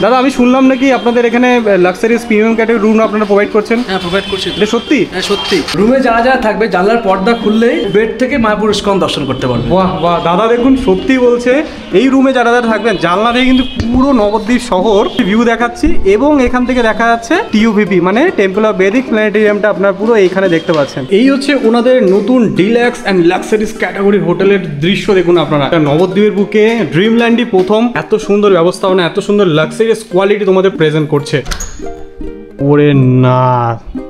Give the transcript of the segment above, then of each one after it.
দাদা আমি শুনলাম নাকি আপনাদের এখানে লাক্সারিয়াস প্রিমিয়াম ক্যাটাগরি রুম আপনারা প্রোভাইড করছেন? হ্যাঁ প্রোভাইড করছি। এটা সত্যি? হ্যাঁ সত্যি। রুমে যারা যারা থাকবে জানলার পর্দা খুললেই বেড থেকে মায়াপুর ইস্কন দর্শন করতে পারবে। বাহ বাহ, দাদা দেখুন সত্যি বলছে, এই রুমে যারা যারা থাকবেন জানলা থেকে কিন্তু পুরো নবদ্বীপ শহর ভিউ দেখাচ্ছি এবং এখান থেকে দেখা যাচ্ছে টিইউভিপি মানে টেম্পল অফ বেদিক প্ল্যানেটেরিয়ামটা আপনারা পুরো এইখানে দেখতে পাচ্ছেন। এই হচ্ছে ওনাদের নতুন ডিলাক্স অ্যান্ড লাক্সারিস ক্যাটাগরি হোটেলের দৃশ্য দেখুন আপনারা। নবদ্বীপের বুকে ড্রিমল্যান্ডই প্রথম এত সুন্দর ব্যবস্থাপনা, এত সুন্দর লাক্সারিয়াস কোয়ালিটি তোমাদের প্রেজেন্ট করছে। ওরে না,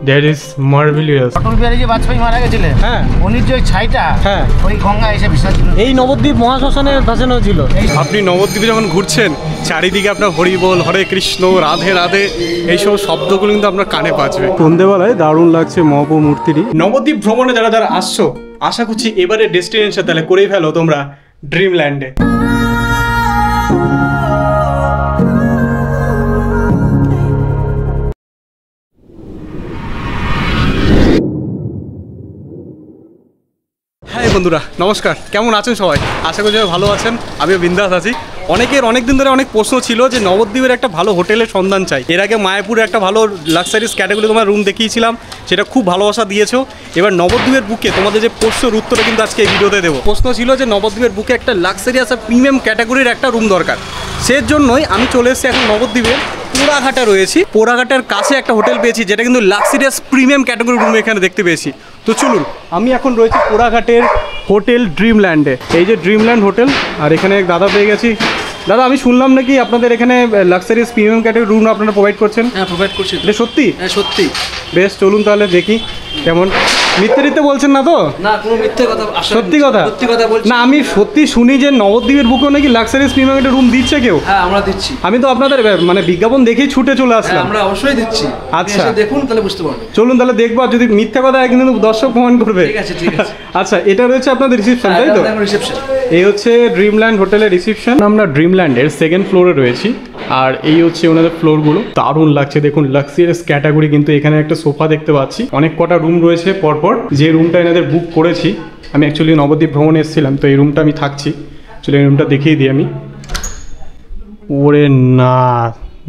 দ্যাট ইজ মার্ভেলিয়াস। অটল বিহারী যে বাজপেয়ী মারা গেছিলেন, হ্যাঁ, উনির যে ছাইটা, হ্যাঁ, ওই গঙ্গা এসে বিসর্জন এই নবদ্বীপ মহাশ্মশানে ভাসানো ছিল। আপনি নবদ্বীপে যখন ঘুরছেন চারিদিকে আপনার হরি বল, হরে কৃষ্ণ, রাধে রাধে এইসব শব্দগুলো কিন্তু আপনার কানে বাজবে। সন্ধ্যেবেলায় দারুণ লাগছে মহাপ্রভু মূর্তিটি। নবদ্বীপ ভ্রমণে যারা যারা আসছো, আশা করছি এবারে ডেস্টিনেশন তাহলে করেই ফেলো তোমরা ড্রিমল্যান্ডে। হ্যাঁ বন্ধুরা নমস্কার, কেমন আছেন সবাই? আশা করি ভালো আছেন, আমিও বিন্দাস আছি। অনেকের অনেক দিন ধরে অনেক প্রশ্ন ছিল যে নবদ্বীপের একটা ভালো হোটেলের সন্ধান চাই। এর আগে মায়াপুরে একটা ভালো লাক্সারিস ক্যাটাগরি তোমার রুম দেখিয়েছিলাম, সেটা খুব ভালোবাসা দিয়েছো। এবার নবদ্বীপের বুকে তোমাদের যে প্রশ্নের উত্তরটা কিন্তু আজকে এই ভিডিওতে দেবো। প্রশ্ন ছিল যে নবদ্বীপের বুকে একটা লাক্সারিয়াস আর প্রিমিয়াম ক্যাটাগরির একটা রুম দরকার। সেজন্যই আমি চলে এসেছি এখন নবদ্বীপের পোড়াঘাটে রয়েছি। পোড়াঘাটের কাছে একটা হোটেল পেয়েছি যেটা কিন্তু লাক্সারিয়াস প্রিমিয়াম ক্যাটাগরি রুম এখানে দেখতে পেয়েছি। তো চলুন, আমি এখন রয়েছি পোড়াঘাটের হোটেল ড্রিমল্যান্ডে। এই যে ড্রিমল্যান্ড হোটেল, আর এখানে দাদা পেয়ে গেছি। দাদা আমি শুনলাম নাকি আপনাদের এখানে লাক্সারিয়াস প্রিমিয়াম ক্যাটাগরি রুম আপনারা প্রোভাইড করছেন? হ্যাঁ প্রোভাইড করছি। এটা সত্যি? হ্যাঁ সত্যি। বেশ, চলুন তাহলে দেখি কেমন। মিথ্যে বলছেন না তো? না কোনো মিথ্যে কথা, সত্যি কথা? সত্যি কথা বলছি। না আমি সত্যি শুনি যে নবদ্বীপের বুকেও নাকি লাক্সারিয়াস প্রিমিয়াম একটা রুম দিচ্ছে কেউ। হ্যাঁ আমরা দিচ্ছি। আমি তো আপনাদের মানে বিজ্ঞাপন দেখেই ছুটে চলে আসলাম। আমরা অবশ্যই দিচ্ছি। আচ্ছা দেখুন তাহলে বুঝতে পারবেন। চলুন তাহলে দেখবো, আর যদি মিথ্যা কথা একদিন দর্শক প্রমাণ করবে। ঠিক আছে ঠিক আছে। আচ্ছা, এটা রয়েছে আপনাদের রিসেপশন, তাই তো? রিসেপশন। এই হচ্ছে ড্রিমল্যান্ড হোটেলের রিসেপশন। আমরা ড্রিমল্যান্ডের সেকেন্ড ফ্লোরে রয়েছি, আর এই হচ্ছে ওনাদের ফ্লোরগুলো। দারুণ লাগছে দেখুন, লাক্সারিয়াস ক্যাটাগরি। কিন্তু এখানে একটা সোফা দেখতে পাচ্ছি, অনেক কটা রুম রয়েছে পরপর। যে রুমটা এনাদের বুক করেছি, আমি অ্যাকচুয়ালি নবদ্বীপ ভ্রমণে এসেছিলাম, তো এই রুমটা আমি থাকছি। চলে এই রুমটা দেখিয়ে দিই আমি। ওরে না,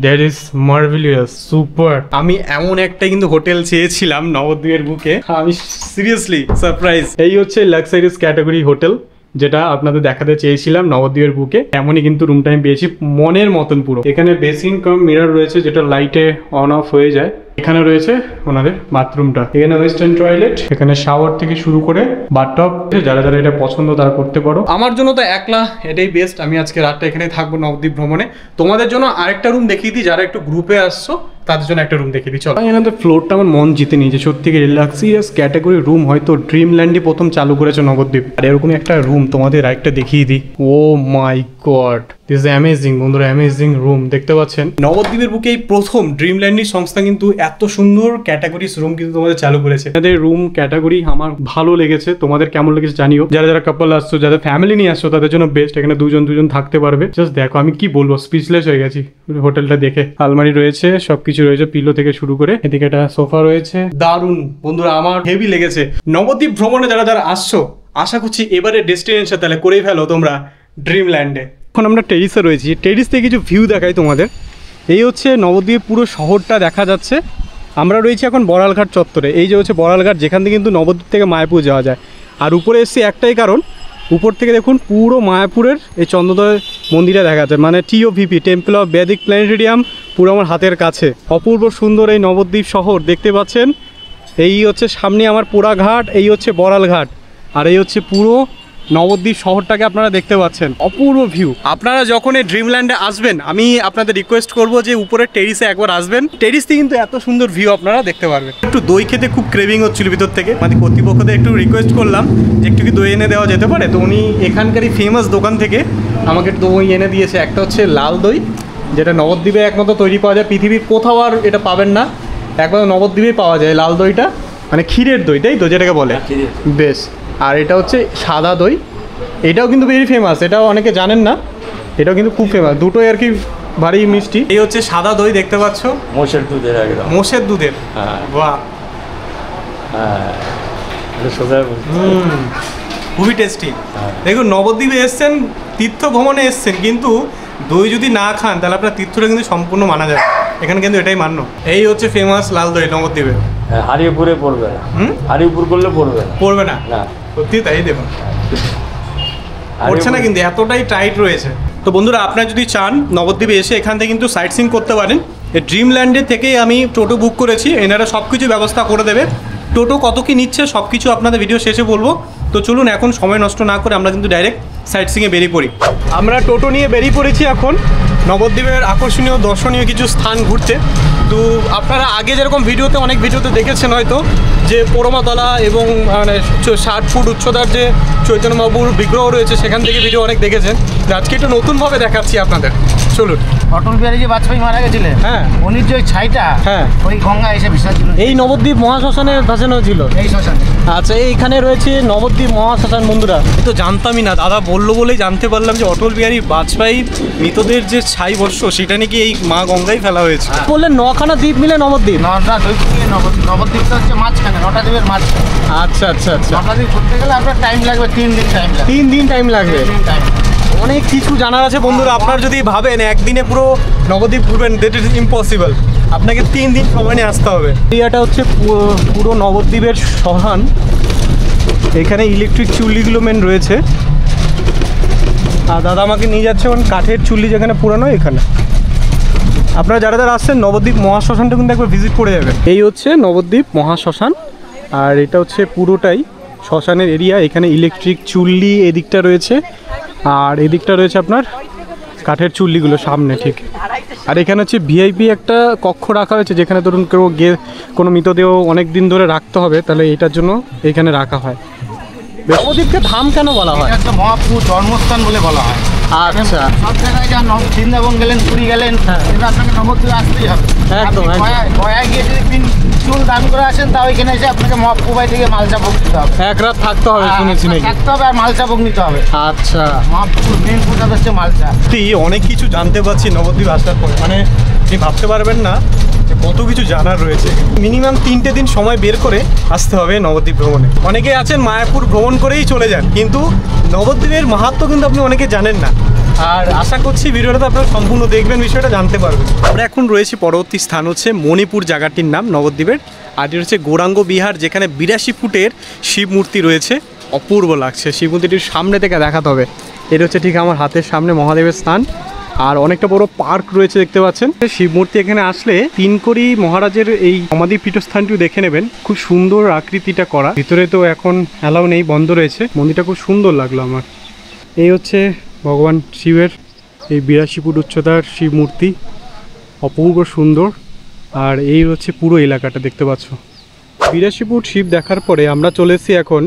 দ্যাট ইজ মার্ভেলিয়াস, সুপার। আমি এমন একটা কিন্তু হোটেল চেয়েছিলাম নবদ্বীপের বুকে, আমি সিরিয়াসলি সারপ্রাইজ। এই হচ্ছে লাক্সারিয়াস ক্যাটাগরি হোটেল যেটা আপনাদের দেখাতে চেয়েছিলাম নবদ্বীপের বুকে। এমনই কিন্তু রুমটা আমি পেয়েছি, মনের মতন পুরো। এখানে বেসিন কাম মিরর রয়েছে যেটা লাইটে অন অফ হয়ে যায়। এখানে রয়েছে ওনাদের বাথরুমটা, এখানে ওয়েস্টার্ন টয়লেট, এখানে শাওয়ার থেকে শুরু করে বাথটব। যারা যারা এটা পছন্দ তারা করতে পারো। আমার জন্য তো একলা এটাই বেস্ট। আমি আজকে রাতটা এখানে থাকবো নবদ্বীপ ভ্রমণে। তোমাদের জন্য আরেকটা রুম দেখিয়ে দিই, যারা একটু গ্রুপে আসছো তাদের জন্য একটা রুম দেখিয়ে দিই। চলো, এনাদের ফ্লোরটা আমার মন জিতে নিয়েছে সত্যি। লাক্সারিয়াস ক্যাটাগরি রুম হয়তো ড্রিমল্যান্ডই প্রথম চালু করেছে নবদ্বীপ। আর এরকম একটা রুম তোমাদের আরেকটা দেখিয়ে দিই। ও মাই গড, দিস ইজ অ্যামেজিং বন্ধুরা, অ্যামেজিং রুম। দেখতে পাচ্ছেন নবদ্বীপের বুকে এই প্রথম ড্রিমল্যান্ডই সংস্থা কিন্তু এত সুন্দর ক্যাটাগরিজ রুম কিন্তু তোমাদের চালু করেছে। এদের রুম ক্যাটাগরি আমার ভালো লেগেছে, তোমাদের কেমন লেগেছে জানিও। যারা যারা কাপল আসছো, যারা ফ্যামিলি নিয়ে আসছো তাদের জন্য বেস্ট। এখানে দুজন থাকতে পারবে। জাস্ট দেখো, আমি কি বলবো, স্পিচলেস হয়ে গেছি হোটেলটা দেখে। আলমারি রয়েছে, সবকিছু রয়েছে, পিলো থেকে শুরু করে। এদিকে একটা সোফা রয়েছে। দারুণ বন্ধুরা, আমার হেভি লেগেছে। নবদ্বীপ ভ্রমণে যারা যারা আসছো, আশা করছি এবারে ডেস্টিনেশন তাহলে করেই ফেলো তোমরা ড্রিমল্যান্ডে। এখন আমরা টেরিসে রয়েছি, টেরিস থেকে কিছু ভিউ দেখাই তোমাদের। এই হচ্ছে নবদ্বীপ পুরো শহরটা দেখা যাচ্ছে। আমরা রয়েছি এখন বড়ালঘাট চত্বরে। এই যে হচ্ছে বড়ালঘাট, যেখান থেকে কিন্তু নবদ্বীপ থেকে মায়াপুর যাওয়া যায়। আর উপরে এসছি একটাই কারণ, উপর থেকে দেখুন পুরো মায়াপুরের এই চন্দ্রোদয় মন্দিরে দেখা যাচ্ছে, মানে টিওভিপি টেম্পল অফ বেদিক প্ল্যানেটেরিয়াম পুরো আমার হাতের কাছে। অপূর্ব সুন্দর এই নবদ্বীপ শহর দেখতে পাচ্ছেন। এই হচ্ছে সামনে আমার পোড়াঘাট, এই হচ্ছে বড়ালঘাট, আর এই হচ্ছে পুরো নবদ্বীপ শহরটাকে আপনারা দেখতে পাচ্ছেন। অপূর্ব ভিউ। আপনারা যখন এই ড্রিমল্যান্ডে আসবেন, আমি আপনাদের রিকোয়েস্ট করব যে উপরের টেরিসে একবার আসবেন। টেরিস থেকে কিন্তু এত সুন্দর ভিউ আপনারা দেখতে পারবেন। একটু দই খেতে খুব ক্রেভিং হচ্ছিল ভিতর থেকে, মানে কর্তৃপক্ষদের একটু রিকোয়েস্ট করলাম যে একটু কি দই এনে দেওয়া যেতে পারে। তো উনি এখানকারই ফেমাস দোকান থেকে আমাকে দই এনে দিয়েছে। একটা হচ্ছে লাল দই, যেটা নবদ্বীপে একমাত্র তৈরি পাওয়া যায়, পৃথিবীর কোথাও আর এটা পাবেন না, একমাত্র নবদ্বীপেই পাওয়া যায় লাল দইটা, মানে ক্ষীরের দই, তাই তো যেটাকে বলে। বেশ। আর এটা হচ্ছে সাদা দই, এটাও কিন্তু ভেরি ফেমাস, এটাও অনেকে জানেন না, এটাও কিন্তু খুব ফেমাস। দুটোই আর কি ভারী মিষ্টি। এই হচ্ছে সাদা দই দেখতে পাচ্ছ, মোষের দুধের, একদম মোষের দুধের। হ্যাঁ বাহ, হ্যাঁ, সোজা খুবই টেস্টি। দেখুন নবদ্বীপে এসছেন, তীর্থ ভ্রমণে এসছেন, কিন্তু দই যদি না খান তাহলে আপনার তীর্থটা কিন্তু সম্পূর্ণ মানা যায়। এখানে কিন্তু এটাই মান্য। এই হচ্ছে ফেমাস লাল দই নবদ্বীপে। হারিপুরে পড়বে না, হারিপুর করলে পড়বে না, পড়বে না না সত্যি তাই দেখুন পড়ছে না কিন্তু এতটাই টাইট রয়েছে। তো বন্ধুরা আপনারা যদি চান নবদ্বীপে এসে এখান থেকে কিন্তু সাইট সিইং করতে পারেন। এই ড্রিমল্যান্ডে থেকেই আমি টোটো বুক করেছি, এনারা সব কিছু ব্যবস্থা করে দেবে। টোটো কত কি নিচ্ছে সব কিছু আপনাদের ভিডিও শেষে বলবো। তো চলুন এখন সময় নষ্ট না করে আমরা কিন্তু ডাইরেক্ট সাইট সিইংয়ে বেরিয়ে পড়ি। আমরা টোটো নিয়ে বেরিয়ে পড়েছি এখন নবদ্বীপের আকর্ষণীয় দর্শনীয় কিছু স্থান ঘুরতে। তো আপনারা আগে যেরকম অনেক ভিডিওতে দেখেছেন হয়তো যে পোড়োমাতলা এবং মানে 60 ফুট উচ্চতার যে চৈতন্য মহাপ্রভুর বিগ্রহ রয়েছে সেখান থেকে ভিডিও অনেক দেখেছেন। আজকে একটু নতুনভাবে দেখাচ্ছি আপনাদের, চলুন। অটল বিহারী যে বাজপেয়ী মারা গেছিলেন, হ্যাঁ, উনির যে ওই ছাইটা, হ্যাঁ, ওই গঙ্গা এসে বিসর্জন এই নবদ্বীপ মহাশ্মশানে ভাসানো ছিল এই শ্মশানে। আচ্ছা, এইখানে রয়েছে নবদ্বীপ মহাশ্মশান বন্ধুরা। তো জানতামই না, দাদা বললো বলেই জানতে পারলাম যে অটল বিহারী বাজপেয়ী মৃতদের যে ছাই বর্ষ সেটা নাকি এই মা গঙ্গায় ফেলা হয়েছে। বললেন 9খানা দ্বীপ মিলে নবদ্বীপ। 9টা দ্বীপ নিয়ে নবদ্বীপটা হচ্ছে মাঝখানে, 9টা দ্বীপের মাঝখানে। আচ্ছা আচ্ছা আচ্ছা, 9টা দ্বীপ ঘুরতে গেলে আপনার টাইম লাগবে 3 দিন টাইম লাগবে। 3 দিন টাইম লাগবে। 3 দিন টাইম। অনেক কিছু জানার আছে বন্ধুরা। আপনারা যদি ভাবেন একদিনে পুরো নবদ্বীপ ঘুরবেন, দ্যাট ইজ ইম্পসিবল। আপনাকে 3 দিন সময় নিয়ে আসতে হবে। এরিয়াটা হচ্ছে পুরো নবদ্বীপের শ্মশান। এখানে ইলেকট্রিক চুল্লিগুলো মেন রয়েছে। আর দাদা আমাকে নিয়ে যাচ্ছে এখন কাঠের চুল্লি যেখানে পুরানো, এখানে আপনারা যারা যারা আসছেন নবদ্বীপ মহাশ্মশানটা কিন্তু একবার ভিজিট করে যাবেন। এই হচ্ছে নবদ্বীপ মহাশ্মশান, আর এটা হচ্ছে পুরোটাই শ্মশানের এরিয়া। এখানে ইলেকট্রিক চুল্লি এদিকটা রয়েছে, আর এদিকটা রয়েছে আপনার কাঠের চুল্লিগুলো সামনে ঠিক। আর এখানে হচ্ছে ভিআইপি একটা কক্ষ রাখা হয়েছে, যেখানে ধরুন কেউ গিয়ে কোনো মৃতদেহ অনেক দিন ধরে রাখতে হবে, তাহলে এটার জন্য এখানে রাখা হয়। নবদ্বীপকে ধাম কেন বলা হয়? এটা হচ্ছে মহাপ্রভুর জন্মস্থান বলে বলা হয়। আচ্ছা, সব জায়গায় যা বৃন্দাবন গেলেন, পুরী গেলেন, কিন্তু আপনাকে নবদ্বীপে আসতেই হবে। একদম, আপনি গয়ায় গিয়ে যদি চুল দান করে আসেন, তাও এখানে এসে আপনাকে মহাপ্রভুবাই থেকে মালচা ভোগ নিতে হবে। এক রাত থাকতে হবে শুনেছি নাকি? থাকতে হবে আর মালচা ভোগ নিতে হবে। আচ্ছা, মহাপ্রভুর মেন প্রসাদ হচ্ছে মালচা। অনেক কিছু জানতে পারছি নবদ্বীপ আসার পরে, মানে আপনি ভাবতে পারবেন না যে কত কিছু জানার রয়েছে। মিনিমাম 3টে দিন সময় বের করে আসতে হবে নবদ্বীপ ভ্রমণে। অনেকে আছেন মায়াপুর ভ্রমণ করেই চলে যান, কিন্তু নবদ্বীপের মাহাত্ম্য কিন্তু আপনি অনেকে জানেন না। আর আশা করছি ভিডিওটা তো আপনারা সম্পূর্ণ দেখবেন, বিষয়টা জানতে পারবেন। আমরা এখন রয়েছি পরবর্তী স্থান হচ্ছে মণিপুর জায়গাটির নাম নবদ্বীপের। আর এটি হচ্ছে গৌরাঙ্গ বিহার, যেখানে 82 ফুটের শিব মূর্তি রয়েছে। অপূর্ব লাগছে, শিব মূর্তিটির সামনে থেকে দেখাতে হবে। এটা হচ্ছে ঠিক আমার হাতের সামনে মহাদেবের স্থান। আর অনেকটা বড় পার্ক রয়েছে দেখতে পাচ্ছেন। শিব মূর্তি এখানে আসলে তিনকড়ি মহারাজের এই সমাধি পীঠস্থানটিও দেখে নেবেন। খুব সুন্দর আকৃতিটা করা, ভিতরে তো এখন অ্যালাউ নেই, বন্ধ রয়েছে। মন্দিরটা খুব সুন্দর লাগলো আমার। এই হচ্ছে ভগবান শিবের এই 82 ফুট উচ্চতার শিব মূর্তি, অপূর্ব সুন্দর। আর এই হচ্ছে পুরো এলাকাটা দেখতে পাচ্ছ। 82 ফুট শিব দেখার পরে আমরা চলে এসেছি এখন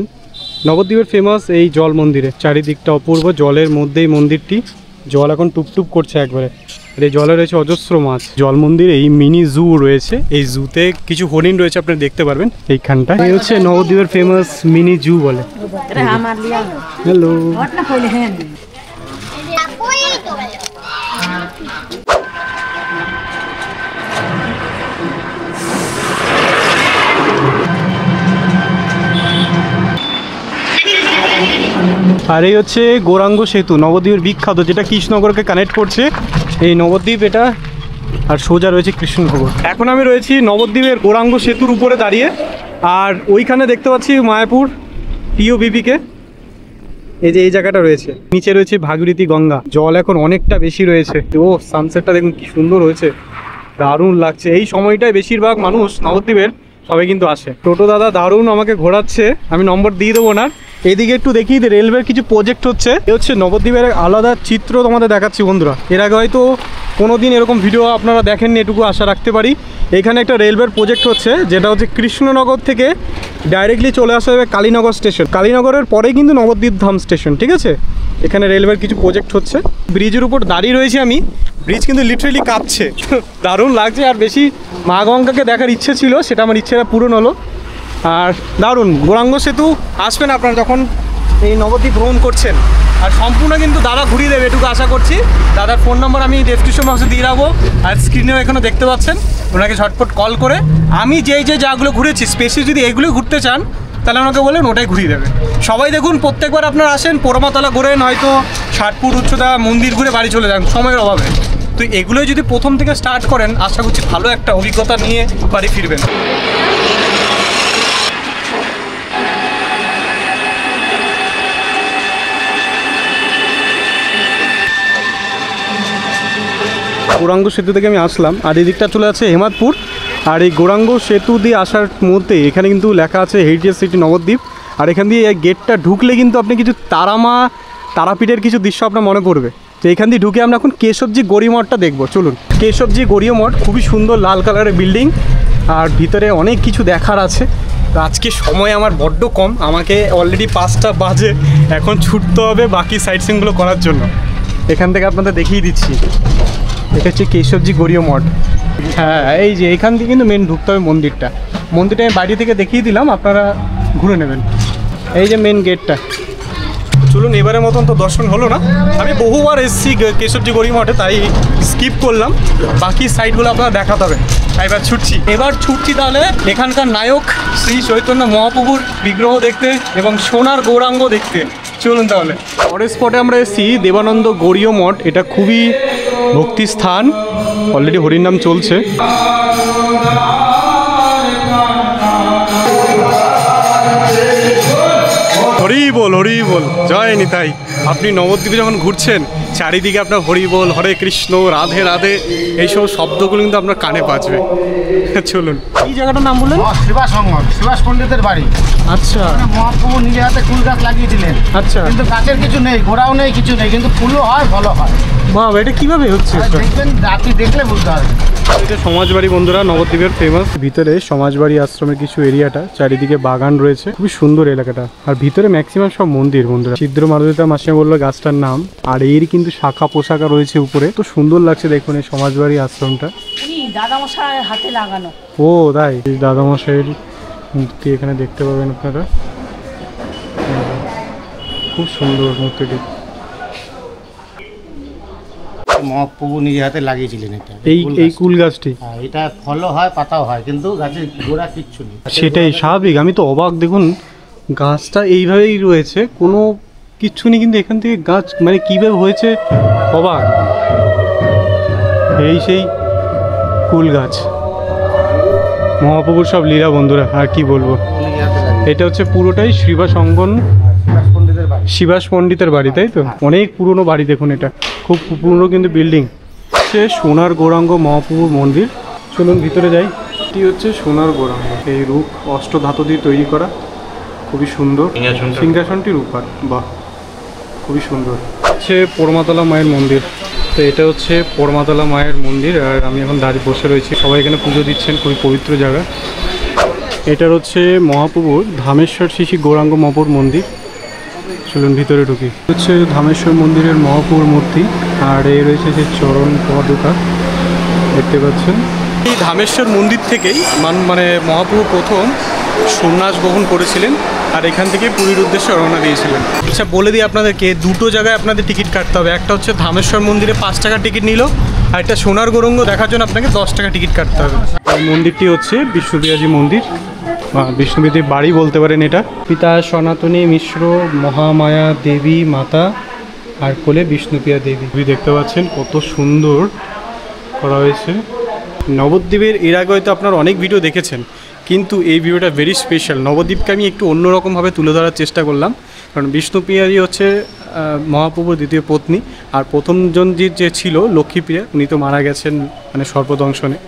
নবদ্বীপের ফেমাস এই জল মন্দিরে। চারিদিকটা অপূর্ব, জলের মধ্যেই মন্দিরটি। জল এখন টুপটুপ করছে একবারে। আর এই জলে রয়েছে অজস্র মাছ। জল মন্দিরে এই মিনি জু রয়েছে, এই জুতে কিছু হরিণ রয়েছে, আপনারা দেখতে পারবেন এইখানটা। এই হচ্ছে নবদ্বীপের ফেমাস মিনি জু বলে। হ্যালো, আর এই হচ্ছে গৌরাঙ্গ সেতু, নবদ্বীপের বিখ্যাত, যেটা কৃষ্ণনগরকে কানেক্ট করছে। এই নবদ্বীপ এটা, আর সোজা রয়েছে কৃষ্ণনগর। এখন আমি রয়েছি নবদ্বীপের গৌরাঙ্গ সেতুর উপরে দাঁড়িয়ে। আর ওইখানে দেখতে পাচ্ছি মায়াপুর টিওবিপিকে। এই যে এই জায়গাটা রয়েছে, নিচে রয়েছে ভাগীরথী গঙ্গা। জল এখন অনেকটা বেশি রয়েছে। ও সানসেটটা দেখুন কি সুন্দর হয়েছে, দারুণ লাগছে। এই সময়টায় বেশিরভাগ মানুষ নবদ্বীপের সবাই কিন্তু আসে। টোটো দাদা দারুণ আমাকে ঘোরাচ্ছে, আমি নম্বর দিয়ে দেবো না। এদিকে একটু দেখি, রেলওয়ের কিছু প্রজেক্ট হচ্ছে। এ হচ্ছে নবদ্বীপের আলাদা চিত্র তোমাদের দেখাচ্ছি বন্ধুরা। এর আগে হয়তো কোনোদিন এরকম ভিডিও আপনারা দেখেননি, এটুকু আশা রাখতে পারি। এখানে একটা রেলওয়ের প্রজেক্ট হচ্ছে, যেটা হচ্ছে কৃষ্ণনগর থেকে ডাইরেক্টলি চলে আসা যাবে কালীনগর স্টেশন। কালীনগরের পরেই কিন্তু নবদ্বীপ ধাম স্টেশন, ঠিক আছে। এখানে রেলওয়ের কিছু প্রজেক্ট হচ্ছে। ব্রিজের উপর দাঁড়িয়ে রয়েছি আমি, ব্রিজ কিন্তু লিটারেলি কাঁপছে, দারুণ লাগছে। আর বেশি মা গঙ্গাকে দেখার ইচ্ছে ছিল, সেটা আমার ইচ্ছেটা পূরণ হলো। আর দারুণ গৌরাঙ্গ সেতু আসবেন আপনারা যখন এই নবদ্বীপ ভ্রমণ করছেন। আর সম্পূর্ণ কিন্তু দাদা ঘুরিয়ে দেবে, এটুকু আশা করছি। দাদার ফোন নম্বর আমি ডেসক্রিপশন বক্সে দিয়ে রাখবো, আর স্ক্রিনেও এখানে দেখতে পাচ্ছেন। ওনাকে ঝটপট কল করে আমি যেই যে জায়গাগুলো ঘুরেছি, স্পেশালি যদি এগুলো ঘুরতে চান তাহলে ওনাকে বলেন ওটাই ঘুরিয়ে দেবে। সবাই দেখুন প্রত্যেকবার আপনারা আসেন পোড়ামাতলা ঘুরেন, হয়তো 60 ফুট উচ্চতা মন্দির ঘুরে বাড়ি চলে যান সময়ের অভাবে। তো এগুলোই যদি প্রথম থেকে স্টার্ট করেন আশা করছি ভালো একটা অভিজ্ঞতা নিয়ে বাড়ি ফিরবেন। গৌরাঙ্গ সেতু থেকে আমি আসলাম, আর এই দিকটা চলে আছে হেমাদপুর। আর এই গৌরাঙ্গ সেতু দিয়ে আসার মধ্যে এখানে কিন্তু লেখা আছে হেরিটেজ সিটি নবদ্বীপ। আর এখান দিয়ে এই গেটটা ঢুকলে কিন্তু আপনি কিছু তারাপীঠের কিছু দৃশ্য আপনার মনে পড়বে। তো এখান দিয়ে ঢুকে আমরা এখন কেশবজি গড়িয়া মঠটা দেখবো, চলুন। কেশবজি গড়িয়া মঠ খুবই সুন্দর লাল কালারের বিল্ডিং, আর ভিতরে অনেক কিছু দেখার আছে। তো আজকে সময় আমার বড্ড কম, আমাকে অলরেডি 5টা বাজে, এখন ছুটতে হবে বাকি সাইট সিনগুলো করার জন্য। এখান থেকে আপনাদের দেখিয়ে দিচ্ছি, এটা হচ্ছে কেশবজি গড়িয়া মঠ। হ্যাঁ, এই যে এখান থেকে কিন্তু মেন ঢুকতে হবে মন্দিরটা। মন্দিরটা আমি বাইরে থেকে দেখিয়ে দিলাম, আপনারা ঘুরে নেবেন। এই যে মেন গেটটা। চলুন, এবারের মতন তো দর্শন হলো না, আমি বহুবার এসেছি কেশবজি গড়িয়া মঠে, তাই স্কিপ করলাম। বাকি সাইটগুলো আপনারা দেখাতে হবে। এবার ছুটছি তাহলে এখানকার নায়ক শ্রী চৈতন্য মহাপ্রভুর বিগ্রহ দেখতে এবং সোনার গৌরাঙ্গ দেখতে। চলুন তাহলে। পরের স্পটে আমরা এসেছি দেবানন্দ গড়িয়া মঠ। এটা খুবই ভক্তি স্থান, অলরেডি হরিনাম চলছে। হরি বল, হরি বল, জয় নিতাই। আপনি নবদ্বীপে যখন ঘুরছেন চারিদিকে আপনার হরি বল, হরে কৃষ্ণ, রাধে রাধে, এইসব শব্দগুলো কিন্তু আপনার কানে বাজবে। চলুন। এই জায়গাটার নাম বললেন? সুভাষ পণ্ডিতের বাড়ি। আচ্ছা, মহাপ্রভু নিজে হাতে কুল গাছ লাগিয়েছিলেন। আচ্ছা, কিন্তু গাছের কিছু নেই, গোড়াও নেই, কিছু নেই, কিন্তু ফুলও হয়, ভালো হয়। বাবা, এটা কিভাবে হচ্ছে? দেখবেন, রাত্রি দেখলে বুঝতে হবে। এটা সমাজবাড়ি বন্ধুরা, নবদ্বীপের ফেমাস। ভিতরে সমাজবাড়ি আশ্রমের কিছু এরিয়াটা, চারিদিকে বাগান রয়েছে, খুবই সুন্দর এলাকাটা। আর ভিতরে ম্যাক্সিমাম সব মন্দির বন্ধুরা। ছিদ্র মালবিতা মাসিমা বললো গাছটার নাম, আর এর কিন্তু শাখা পোশাকা রয়েছে উপরে। তো সুন্দর লাগছে দেখুন এই সমাজবাড়ি আশ্রমটা। দাদামশাইয়ের হাতে লাগানো। ও তাই, দাদামশাইয়ের মূর্তি এখানে দেখতে পাবেন আপনারা, খুব সুন্দর মূর্তিটি। মহাপ্রভু নিজে হাতে লাগিয়েছিলেন এটা, এই কুল গাছটি। এটা ফলও হয়, পাতাও হয়, কিন্তু গাছের গোড়া কিচ্ছু নেই। সেটাই স্বাভাবিক, আমি তো অবাক। দেখুন গাছটা এইভাবেই রয়েছে, কোনো কিচ্ছু নেই, কিন্তু এখান থেকে গাছ মানে কীভাবে হয়েছে অবাক। এই সেই কুল গাছ, মহাপ্রভুর সব লীলা বন্ধুরা, আর কি বলবো। নিজে হাতে লাগিয়ে এটা হচ্ছে পুরোটাই শিবাস অঙ্গন, সুভাষ পণ্ডিতের বাড়ি। শিবাস পণ্ডিতের বাড়ি, তাই তো? অনেক পুরনো বাড়ি দেখুন, এটা খুব পুরনো কিন্তু বিল্ডিং। সে সোনার গৌরাঙ্গ মহাপ্রভুর মন্দির। চলুন ভিতরে যাই। এটি হচ্ছে সোনার গৌরাঙ্গ, এই রূপ অষ্টধাতু দিয়ে তৈরি করা, খুবই সুন্দর। সিংহাসনটি রূপার, বাহ, খুবই সুন্দর। হচ্ছে পোড়ামাতলা মায়ের মন্দির। তো এটা হচ্ছে পোড়ামাতলা মায়ের মন্দির, আর আমি এখন দাঁড়িয়ে বসে রয়েছি। সবাই এখানে পুজো দিচ্ছেন, খুবই পবিত্র জায়গা। এটার হচ্ছে মহাপ্রভুর ধামেশ্বর শ্রী গৌরাঙ্গ মহাপ্রভুর মন্দির। চলুন ভিতরে ঢুকি। হচ্ছে ধামেশ্বর মন্দিরের মহাপ্রভুর মূর্তি, আর এই রয়েছে যে চরণ পদুকা দেখতে পাচ্ছেন। এই ধামেশ্বর মন্দির থেকেই মানে মহাপ্রভু প্রথম সন্ন্যাস গ্রহণ করেছিলেন, আর এখান থেকে পুরীর উদ্দেশ্যে রওনা দিয়েছিলেন। আচ্ছা, বলে দিই আপনাদেরকে, দুটো জায়গায় আপনাদের টিকিট কাটতে হবে। একটা হচ্ছে ধামেশ্বর মন্দিরে 5 টাকার টিকিট নিল, আর একটা সোনার গৌরাঙ্গ দেখার জন্য আপনাকে 10 টাকা টিকিট কাটতে হবে। এই মন্দিরটি হচ্ছে বিষ্ণুপ্রিয়াজি মন্দির, বিষ্ণুপ্রিয়াজির বাড়ি বলতে পারেন এটা। পিতা সনাতনী মিশ্র, মহামায়া দেবী মাতা, আর কোলে বিষ্ণুপ্রিয়া দেবী। দেখতে পাচ্ছেন কত সুন্দর করা হয়েছে। নবদ্বীপের এর আগে হয়তো আপনারা অনেক ভিডিও দেখেছেন, কিন্তু এই ভিডিওটা ভেরি স্পেশাল। নবদ্বীপকে আমি একটু অন্যরকমভাবে তুলে ধরার চেষ্টা করলাম, কারণ বিষ্ণুপ্রিয়াজি হচ্ছে মহাপ্রভুর দ্বিতীয় পত্নী, আর প্রথমজন যে ছিল লক্ষ্মীপ্রিয়া, উনি তো মারা গেছেন মানে সর্পদংশনে,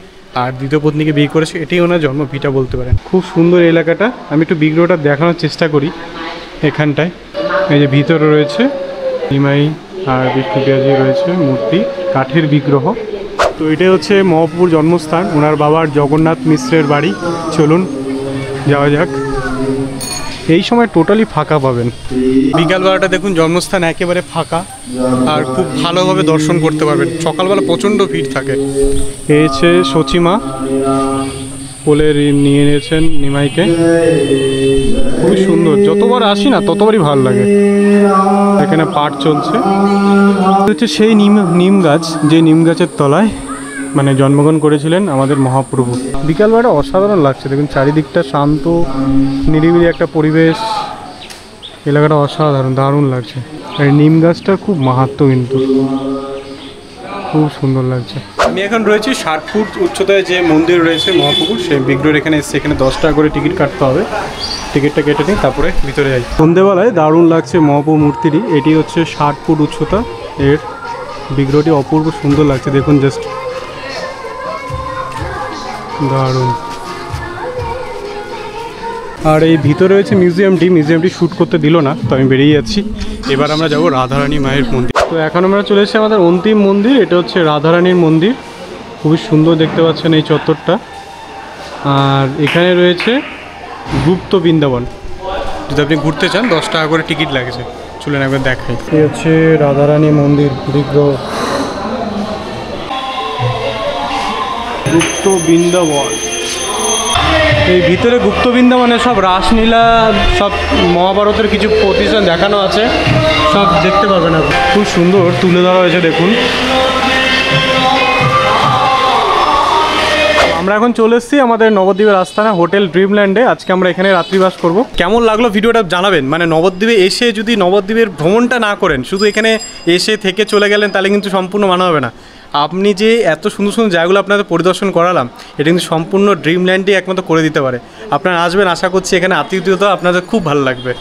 আর দ্বিতীয় পত্নীকে বিয়ে করেছে। এটাই ওনার জন্মভিটা বলতে পারেন। খুব সুন্দর এলাকাটা, আমি একটু বিগ্রহটা দেখানোর চেষ্টা করি। এখানটায় এই যে ভিতরে রয়েছে নিমাই আর বিষ্ণুপ্রিয়াজি রয়েছে মূর্তি, কাঠের বিগ্রহ। তো এটাই হচ্ছে মহাপ্রভুর জন্মস্থান, ওনার বাবার জগন্নাথ মিশ্রের বাড়ি। চলুন যাওয়া যাক। এই সময় টোটালি ফাঁকা পাবেন। বিকালবেলাটা দেখুন জন্মস্থান একেবারে ফাঁকা, আর খুব ভালোভাবে দর্শন করতে পারবেন। সকালবেলা প্রচণ্ড ভিড় থাকে। এই হচ্ছে সচিমা, কোলে নিয়ে নিয়েছেন নিমাইকে, খুবই সুন্দর। যতবার আসি না ততবারই ভালো লাগে। এখানে পাঠ চলছে। হচ্ছে সেই নিম গাছ, যে নিম গাছের তলায় মানে জন্মগ্রহণ করেছিলেন আমাদের মহাপ্রভু। বিকালবেলা অসাধারণ লাগছে, দেখুন চারিদিকটা শান্ত নিরিবিলি একটা পরিবেশ, এলাকাটা অসাধারণ দারুণ লাগছে। আর নিম গাছটা খুব মাহাত্ম্য, কিন্তু খুব সুন্দর লাগছে। আমি এখন রয়েছি 60 ফুট উচ্চতায় যে মন্দির রয়েছে মহাপ্রভুর, সেই বিগ্রহের এখানে এসছে। এখানে 10 টাকা করে টিকিট কাটতে হবে, টিকিটটা কেটে নিই তারপরে ভিতরে যাই। সন্ধ্যেবেলায় দারুণ লাগছে মহাপ্রভু মূর্তিটি। এটি হচ্ছে 60 ফুট উচ্চতা, এর বিগ্রহটি অপূর্ব সুন্দর লাগছে, দেখুন জাস্ট দারুণ। আর এই ভিতরে রয়েছে মিউজিয়ামটি শ্যুট করতে দিল না, তো আমি বেরিয়ে যাচ্ছি। এবার আমরা যাব রাধারানী মায়ের মন্দির। তো এখন আমরা চলে এসেছি আমাদের অন্তিম মন্দির, এটা হচ্ছে রাধারানীর মন্দির। খুবই সুন্দর দেখতে পাচ্ছেন এই চত্বরটা। আর এখানে রয়েছে গুপ্ত বৃন্দাবন, যদি আপনি ঘুরতে চান 10 টাকা করে টিকিট লাগছে। চলেন একবার দেখাই। এই হচ্ছে রাধারানী মন্দির বিগ্রহ, গুপ্ত বৃন্দাবন। এই ভিতরে গুপ্ত বৃন্দাবনে সব রাসলীলা, সব মহাভারতের কিছু প্রতিষ্ঠান দেখানো আছে, সব দেখতে পাবেন আপনি। খুব সুন্দর তুলে ধরা হয়েছে দেখুন। আমরা এখন চলে এসেছি আমাদের নবদ্বীপের আস্তানা হোটেল ড্রিমল্যান্ডে। আজকে আমরা এখানে রাত্রিবাস করব। কেমন লাগলো ভিডিওটা জানাবেন। মানে নবদ্বীপে এসে যদি নবদ্বীপের ভ্রমণটা না করেন, শুধু এখানে এসে থেকে চলে গেলেন, তাহলে কিন্তু সম্পূর্ণ মানা হবে না। আপনি যে এত সুন্দর সুন্দর জায়গাগুলো আপনাদের পরিদর্শন করালাম, এটা কিন্তু সম্পূর্ণ ড্রিমল্যান্ডই একমাত্র করে দিতে পারে। আপনারা আসবেন, আশা করছি এখানে আতিথেয়তা আপনাদের খুব ভালো লাগবে।